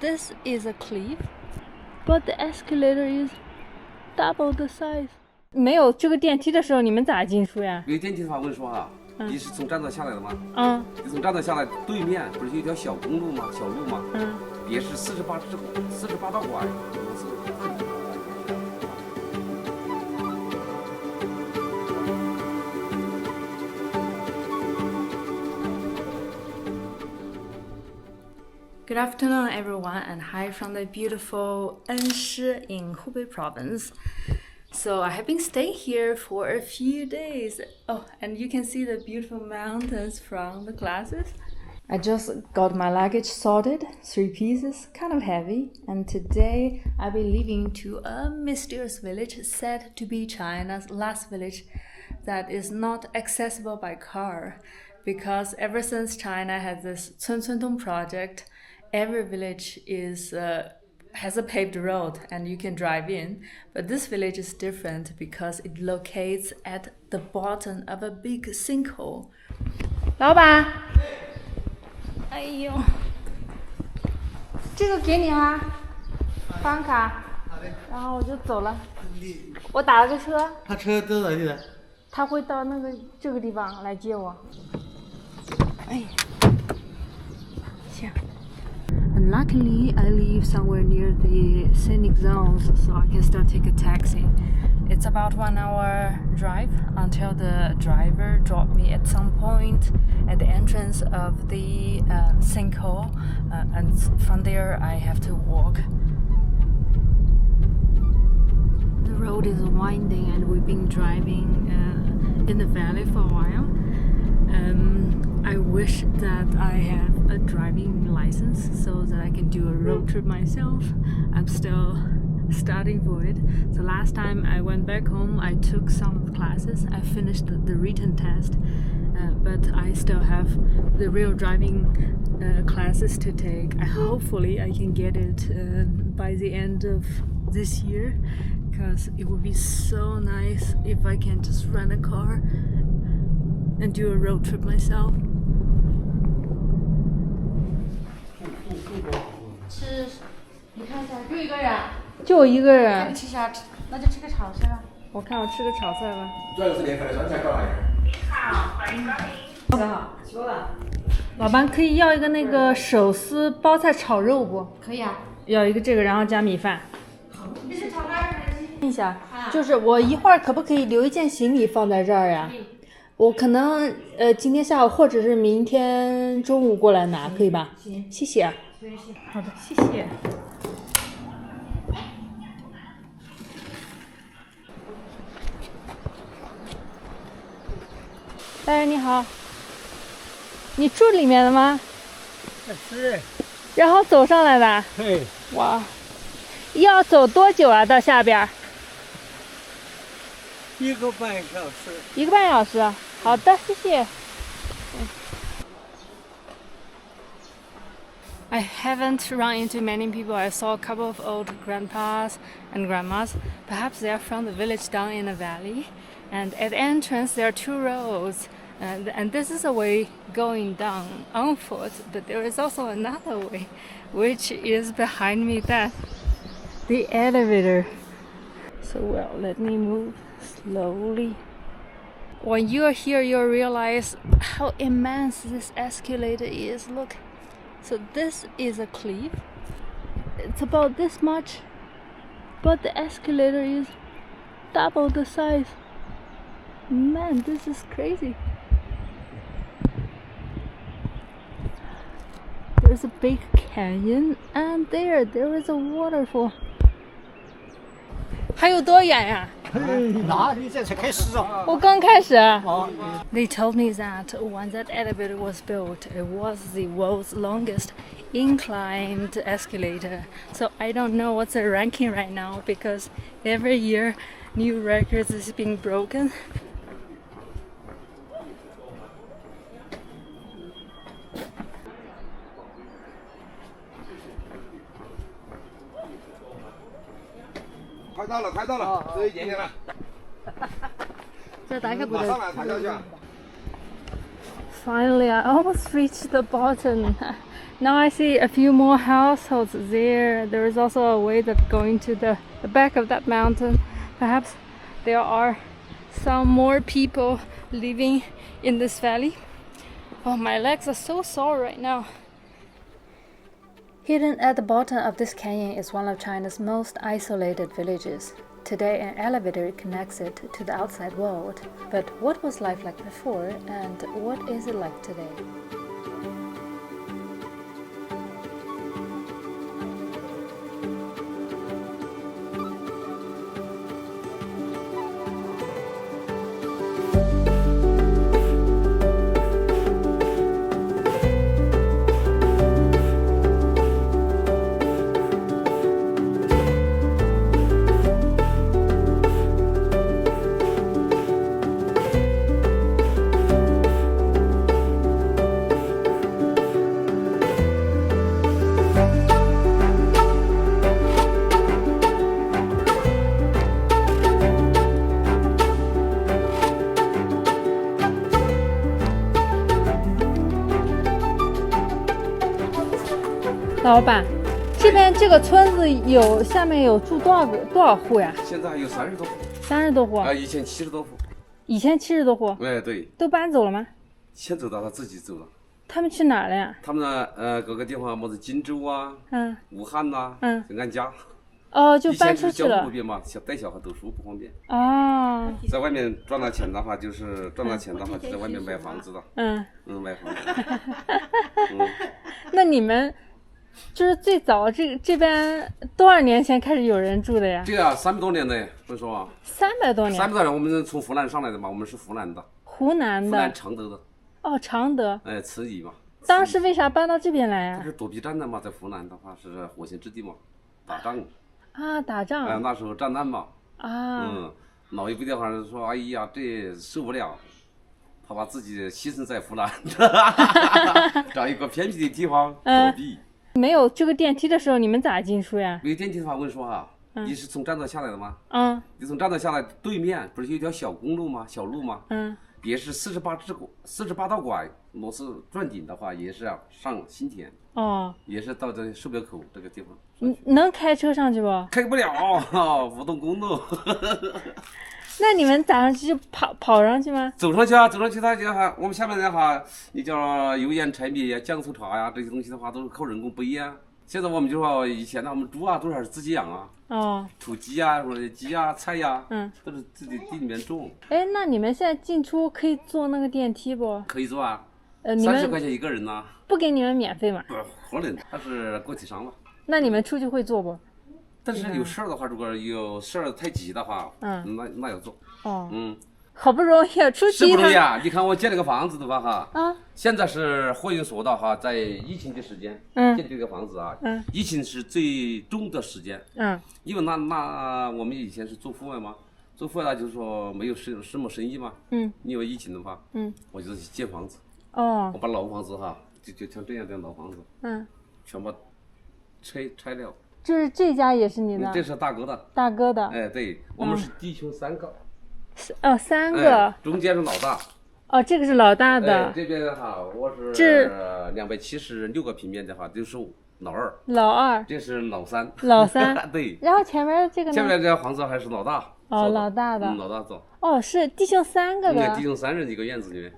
This is a cliff, but the escalator is double the size. 没有这个电梯的时候，你们咋进出呀？没有电梯的话，我跟你说哈，你是从站道下来的吗？你从站道下来，对面不是有一条小公路吗？小路吗？也是48道拐。Good afternoon, everyone, and hi from the beautiful Enshi in Hubei province. So I have been staying here for a few days. Oh, and you can see the beautiful mountains from the classes. I just got my luggage sorted, 3 pieces, kind of heavy. And today I'll be leaving to a mysterious village said to be China's last village that is not accessible by car. Because ever since China had this Cun project, every village has a paved road and you can drive in. But this village is different because it locates at the bottom of a big sinkhole. 老板，哎呦，这个给你啊，房卡。然后我就走了。我打了个车。他车到哪里了？他会到这个地方来接我。哎，行。And luckily, I live somewhere near the scenic zones, so I can still take a taxi. It's about 1 hour drive until the driver dropped me at some point at the entrance of the sinkhole, and from there I have to walk. The road is winding, and we've been driving in the valley for a while. I wish that I have a driving license so that I can do a road trip myself. I'm still studying for it. So last time I went back home, I took some of the classes. I finished the written test, but I still have the real driving classes to take. Hopefully I can get it by the end of this year, because it would be so nice if I can just rent a car and do a road trip myself. 吃，你看一下，就一个人。就我一个人。那你吃啥？那就吃个炒菜吧。我看我吃个炒菜吧。主要是连饭的酸菜搞来的。你好，欢迎光临。吃好，吃过了。老板可以要一个那个手撕包菜炒肉不？可以啊。要一个这个，然后加米饭。好，你是炒饭还是？问一下，就是我一会儿可不可以留一件行李放在这儿呀？我可能今天下午或者是明天中午过来拿，可以吧？行，谢谢。好的，谢谢。大人你好，你住里面的吗？是。然后走上来的。对。哇，要走多久啊？到下边1个半小时。1个半小时。好的，谢谢。I haven't run into many people. I saw a couple of old grandpas and grandmas. Perhaps they are from the village down in the valley. And at the entrance, there are 2 roads. And this is a way going down on foot. But there is also another way, which is behind me. That's the elevator. So, well, let me move slowly. When you're here, you'll realize how immense this escalator is. Look. So this is a cliff. It's about this much, but the escalator is double the size. Man, this is crazy. There's a big canyon, and there is a waterfall. 还有多远呀？哪里这才开始啊？我刚开始。They told me that when that elevator was built, it was the world's longest inclined escalator. So I don't know what's the ranking right now, because every year new records is being broken. 快到了，这一点点了。再打开不得。马上来，爬下去。Finally, I almost reached the bottom. Now I see a few more households there. There is also a way that going to the back of that mountain. Perhaps there are some more people living in this valley. Oh, my legs are so sore right now. Hidden at the bottom of this canyon is one of China's most isolated villages. Today, an elevator connects it to the outside world. But what was life like before, and what is it like today?老板，这边这个村子下面有住多少户呀？现在还有30多户。30多户？以前70多户。以前70多户？哎，对。都搬走了吗？先走的，他自己走了。他们去哪儿了呀？他们呢，各个地方，么子荆州啊，武汉呐，就俺家。哦，就搬出去以前是交通了。不便嘛，带小孩读书不方便。哦。在外面赚了钱的话，就在外面买房子的。买房子。那你们就是最早这边多少年前开始有人住的呀？对啊，300多年的，不是说啊。300多年。300多年，我们从湖南上来的嘛，我们是湖南的。湖南的。湖南常德的。哦，常德。哎，慈邑嘛。当时为啥搬到这边来呀？它是躲避战的嘛，在湖南的话是火线之地嘛，打仗。啊，打仗。那时候战乱嘛。啊。老一辈的话说，哎呀，这受不了，他把自己牺牲在湖南，找一个偏僻的地方躲避。没有这个电梯的时候，你们咋进出呀？没有电梯的话，我跟你说哈，你是从站头下来的吗？你从站头下来，对面不是有一条小公路吗？小路吗？也是48道拐，螺丝转顶的话，也是要上新田。也是到这售票口这个地方。能开车上去不？开不了，无动公路。那你们咋上去就跑上去吗？走上去啊，走上去他就哈，我们下面的话，你叫油盐柴米呀、酱醋茶呀这些东西的话，都是靠人工背呀。现在我们就说以前呢，我们猪啊都是自己养啊。土鸡啊，或者鸡啊、菜呀，都是自己地里面种。哎，那你们现在进出可以坐那个电梯不？可以坐啊。你们30块钱一个人呢。不给你们免费吗？不可能，他是个体商嘛。那你们出去会坐不？但是有事儿的话，如果有事儿太急的话，那要做。好不容易出去是不容易啊！你看我建了个房子的话哈，现在是货运所的哈，在疫情的时间建这个房子啊，疫情是最重的时间，因为那我们以前是做户外嘛，做户外呢就是说没有什么生意嘛，因为疫情的话，我就建房子，我把老房子哈，就像这样的老房子，全部拆掉。就是这家也是你的？这是大哥的。大哥的。哎，对，我们是弟兄3个。3个。中间是老大。这个是老大的。这边的话，我是276个平面的话，就是老二。老二。这是老三。老三。对。然后前面这个呢？前面这个房子还是老大。老大的。老大走。是弟兄3个的。弟兄3人一个院子里面。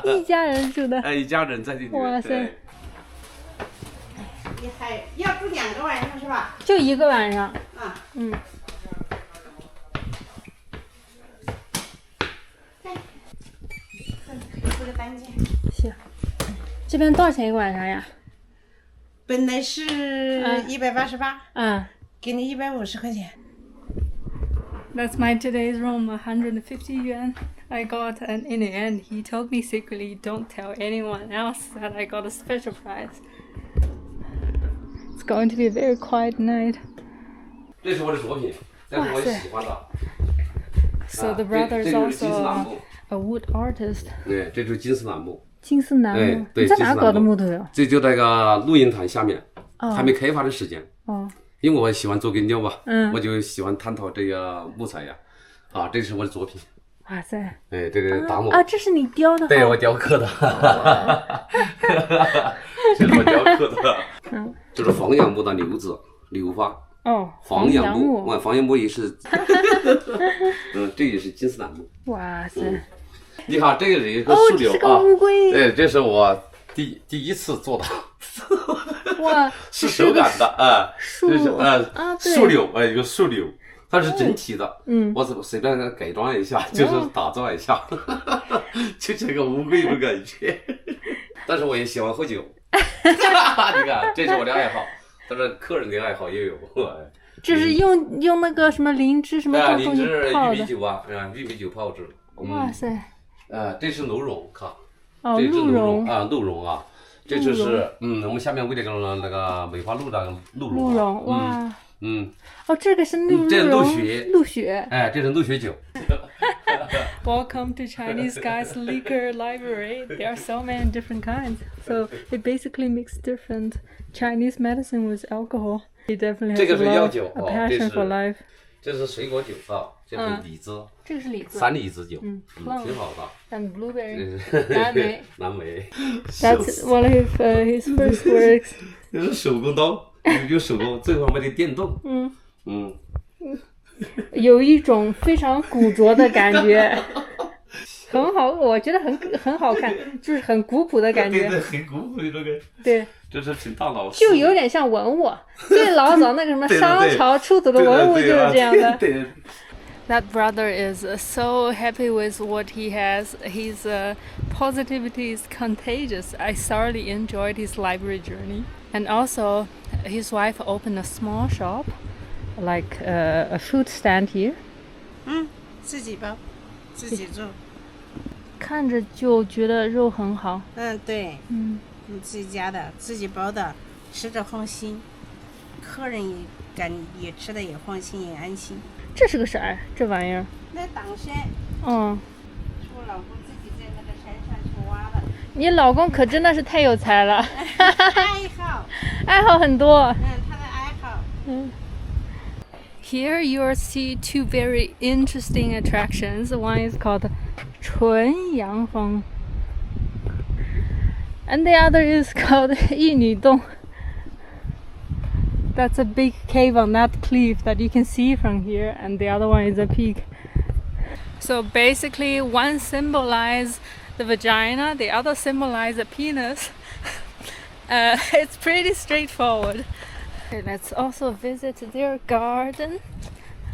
一家人住的。一家人在这里面。哇塞。你还要住2个晚上是吧？就1个晚上。这个单间。行。这边多少钱一个晚上呀？本来是188。给你150块钱。That's my today's room, 150 yuan I got, and in the end, he told me secretly, don't tell anyone else that I got a special price. It's going to be a very quiet night. 这是我的作品，这是我喜欢的。So the brother is also a wood artist. 对，这就是金丝楠木。金丝楠木？你在哪搞的木头呀？这就那个录音潭下面，还没开发的时间。因为我喜欢做根雕嘛，我就喜欢探讨这个木材呀。这是我的作品。哇塞！哎，这个达摩啊，这是你雕的？对，我雕刻的。这是我雕刻的。这是黄杨木的柳花。哦，黄杨木，黄杨木也是。这也是金丝楠木。哇塞！你看，这个是一个树柳啊。这是个乌龟。对，这是我第一次做的。哇，是手感的啊，树树柳，一个树柳，它是整体的。我怎么随便改装一下，就是打造一下，就这个乌龟的感觉。但是我也喜欢喝酒。你看，这是我的爱好，但是客人的爱好也有。这是用那个什么灵芝什么灵芝玉米酒啊，玉米酒泡制。哇塞！这是鹿茸，看，哦，这是鹿茸啊，鹿茸啊，这就是我们下面喂的那个梅花鹿的鹿茸。哇。哦，这个是鹿血。哎，这是鹿血酒。Welcome to Chinese Guy's Liquor Library. There are so many different kinds. So it basically mixes different Chinese medicine with alcohol. He definitely has a passion for life. 这是水果酒啊，这是李子。这个是李子。3李子酒，挺好的。And blueberry. 蓝莓。That's one of his first works. 这是手工刀，有手工，最后面的电动。有一种非常古拙的感觉，很好，我觉得很好看，就是很古朴的感觉。对，很古朴的这个。对，这是挺大老师。就有点像文物，最老早那个什么商朝出土的文物就是这样的。对。That brother is so happy with what he has. His positivity is contagious. I thoroughly enjoyed his library journey. And also, his wife opened a small shop, like a food stand here. 自己包，自己做。看着就觉得肉很好。对。你自己家的，自己包的，吃着放心，客人也吃的也放心也安心。这是个啥呀？这玩意儿？那挡山。是我老公自己在那个山上去挖的。你老公可真的是太有才了。爱好很多。他的爱好。Here you will see two very interesting attractions. One is called 纯阳峰 and the other is called 一女洞. That's a big cave on that cliff that you can see from here, and the other one is a peak. So basically, one symbolizes the vagina, the other symbolizes the penis. It's pretty straightforward. Okay, let's also visit their garden.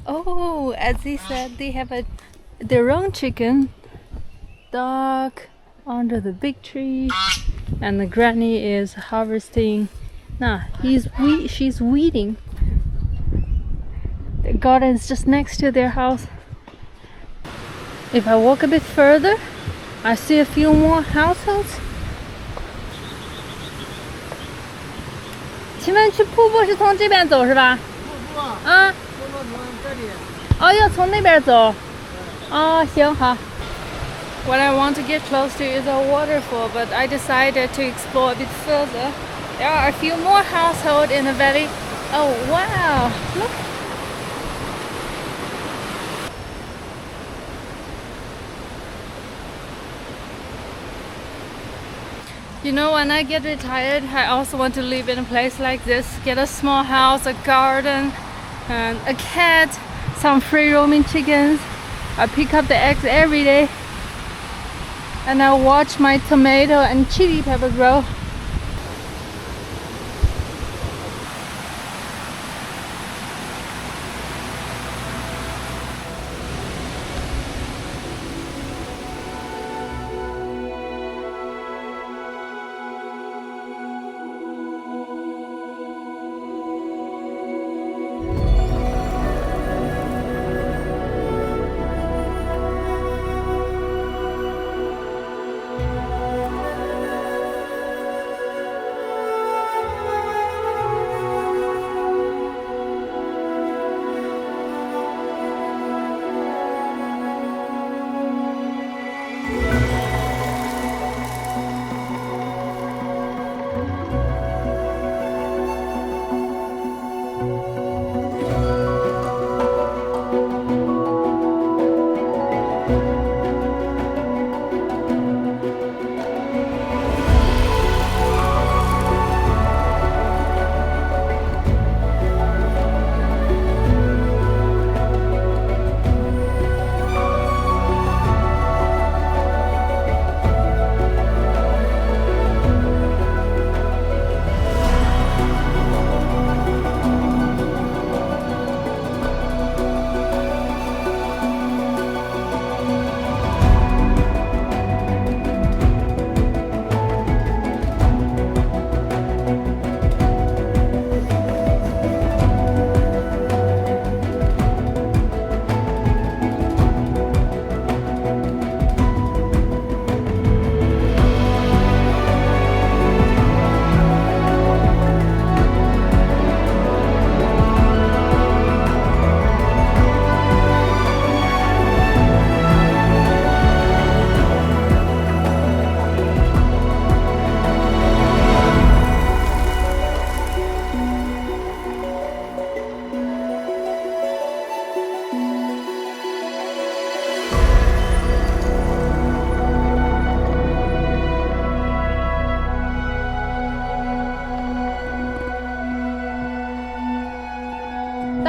Oh, as they said, they have their own chicken, dog under the big tree, and the granny is harvesting. She's weeding. The garden is just next to their house. If I walk a bit further, I see a few more households. 请问去瀑布是从这边走是吧？瀑布啊。瀑布从这里。哦，要从那边走。哦，行好。What I want to get close to is a waterfall, but I decided to explore a bit further. There are a few more households in the valley. Oh wow, look. You know, when I get retired, I also want to live in a place like this. Get a small house, a garden, and a cat, some free roaming chickens. I pick up the eggs every day. And I watch my tomato and chili pepper grow.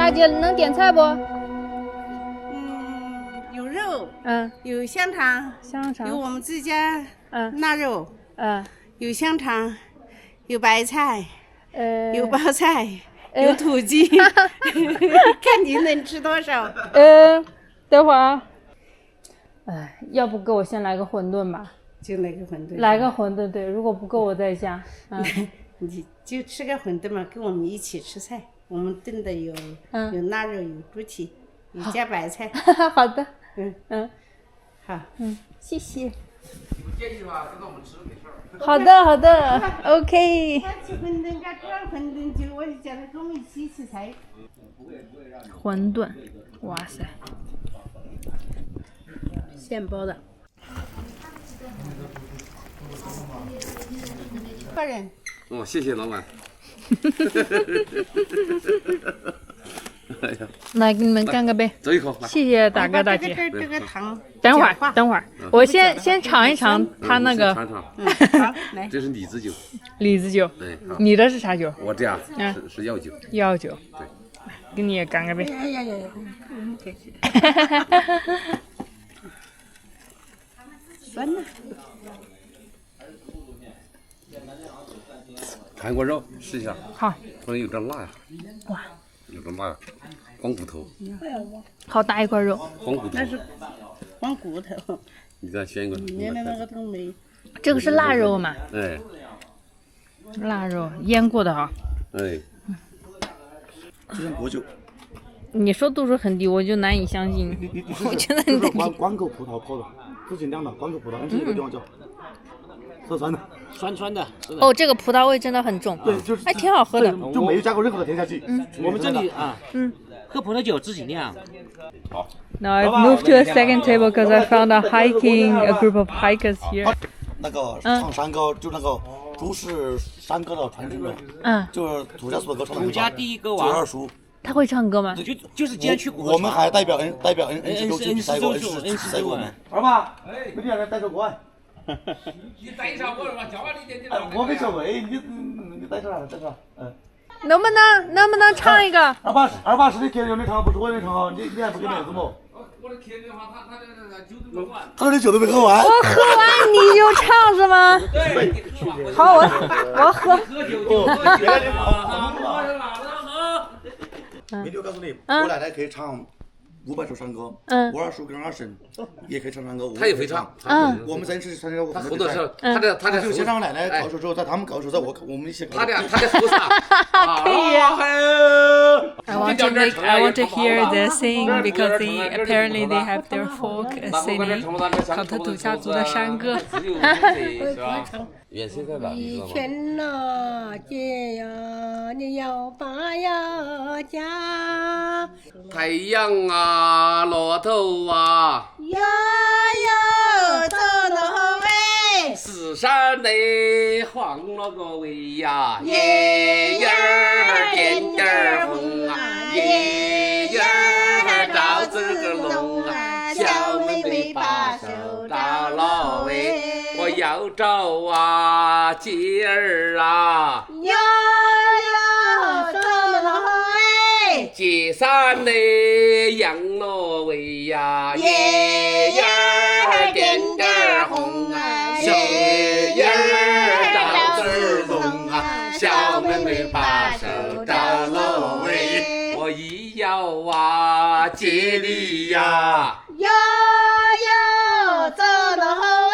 大姐能点菜不？有肉，有香肠，有我们自家腊肉，有香肠，有白菜，有包菜，有土鸡，看你能吃多少。等会儿，要不给我先来个馄饨吧？就来个馄饨。来个馄饨，对，如果不够我再加。你就吃个馄饨嘛，跟我们一起吃菜。我们炖的有腊肉，有猪蹄，有加白菜。好的。好，谢谢。有建议吧，跟我们吃没事儿。好的 ，OK。他吃馄饨，他做馄饨就我就叫他跟我一起吃菜。馄饨，哇塞，现包的。客人。哦，谢谢老板。哎呀，来给你们干个杯，走一口。谢谢大哥大姐。这个糖。等会儿，我先尝一尝他那个。尝尝。好，来。这是李子酒。李子酒。对。你的是啥酒？我这样是药酒。药酒。对。给你也干个杯。哎呀，谢谢。酸呐。韩国肉试一下。好。可能有点辣呀。哇。有点辣呀，光骨头。好大一块肉。光骨头。那是光骨头。你再选一个。原来那个都没。这个是腊肉嘛？哎。腊肉腌过的哈。哎。就像果酒。你说度数很低，我就难以相信。我觉得你的关口葡萄泡的，自己酿的关口葡萄，这个地方叫酸酸的，酸的。哦，这个葡萄味真的很重，对，就是还挺好喝的，就没有加过任何的添加剂。我们这里喝葡萄酒自己酿。好。Now I've moved to a second table because I found a group of hikers here. 那个唱山歌，就那个朱氏山歌的传承人，就是土家所歌唱的。土家第一歌王。二叔。他会唱歌吗？就是今天去古。我们还代表 N 州去比赛过，赛过。二爸，没让人带着过来。你带上我吧，叫你点。我没说喂，你带上，能不能唱一个？二爸是你客人的唱，不是我的唱，你还不给面子么？我的客人的话，他酒都没喝完。他的酒都没喝完。我喝完你就唱是吗？对。好，我喝。喝酒就喝酒。明天我告诉你，我奶奶可以唱500首山歌，我二叔跟二婶也可以唱山歌，他也会唱。我们3次参加过很多比赛。他的就先让奶奶高手之后，在他们高手，在我们一起高手。他的后场。可以。I want to hear them sing because apparently they have their folk singing 考特土家族的山歌。原先在哪？一圈呐，姐呀，你要把呀家。太阳啊，骆驼啊，呀呀，走了喂。四山内晃了个尾呀，夜夜儿点点儿红啊，夜夜儿照这个龙啊，小妹妹把手找了喂。我要找啊姐儿啊，呀呀，走了喂。街上的杨罗喂呀，夜夜儿点点儿红啊，夜夜儿照子龙啊，小妹妹把手找了喂。我一要啊接力呀，呀呀，走了喂。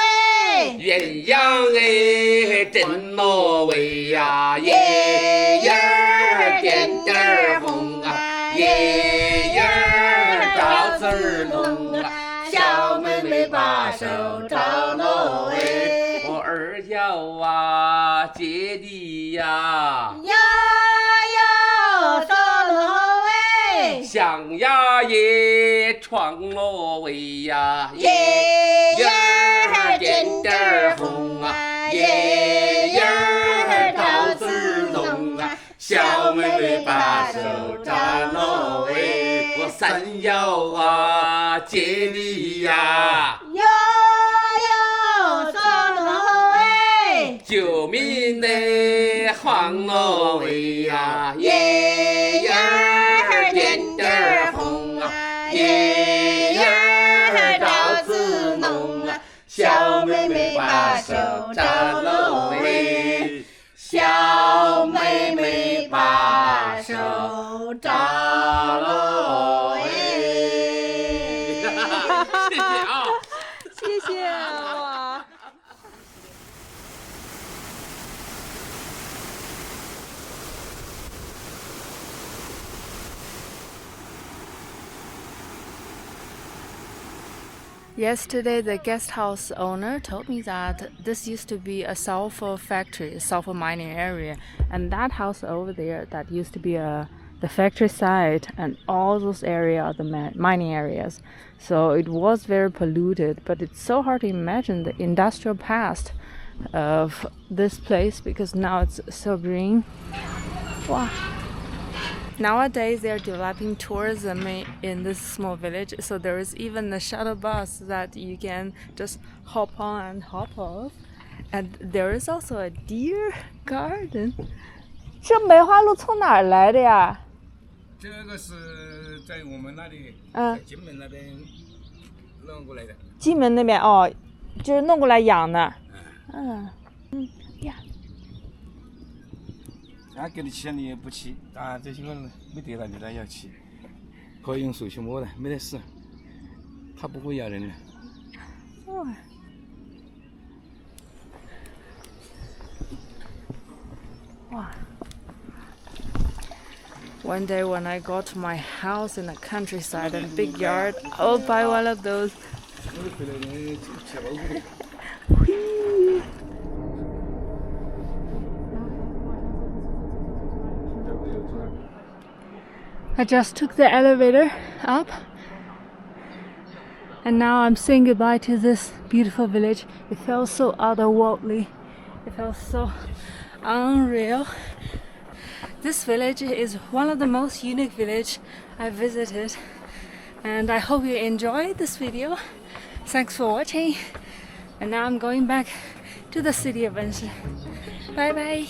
鸳鸯哎真挪威呀，夜夜儿点点儿红啊，夜夜儿照子龙啊，小妹妹把手找挪威。我儿要啊接力呀，呀呀，走了喂。象牙也闯挪威呀，夜夜儿点点儿红啊，夜夜儿照子龙啊，小妹妹把手找挪威。我三要啊接力呀，呀呀，走了喂。救命的黄挪威呀，夜夜儿点手扎喽哎！谢谢啊，谢谢哇。Yesterday, the guest house owner told me that this used to be a sulfur factory, a sulfur mining area, and that house over there, that used to be the factory site, and all those areas are the mining areas. So it was very polluted, but it's so hard to imagine the industrial past of this place because now it's so green. Wow. Nowadays, they're developing tourism in this small village, so there is even a shuttle bus that you can just hop on and hop off. And there is also a deer garden. 这梅花鹿从哪儿来的呀？这个是在我们那里，在金门那边弄过来的。金门那边哦，就是弄过来养的。呀。他给你起你也不起，啊，这些个没得了你再要起，可以用手去摸的，没得事，它不会咬人的。Wow. One day when I go to my house in the countryside and big yard, I'll buy one of those. I just took the elevator up and now I'm saying goodbye to this beautiful village. It felt so otherworldly. It felt so unreal. This village is one of the most unique villages I visited, and I hope you enjoyed this video. Thanks for watching, and now I'm going back to the city of Anshi. Bye bye.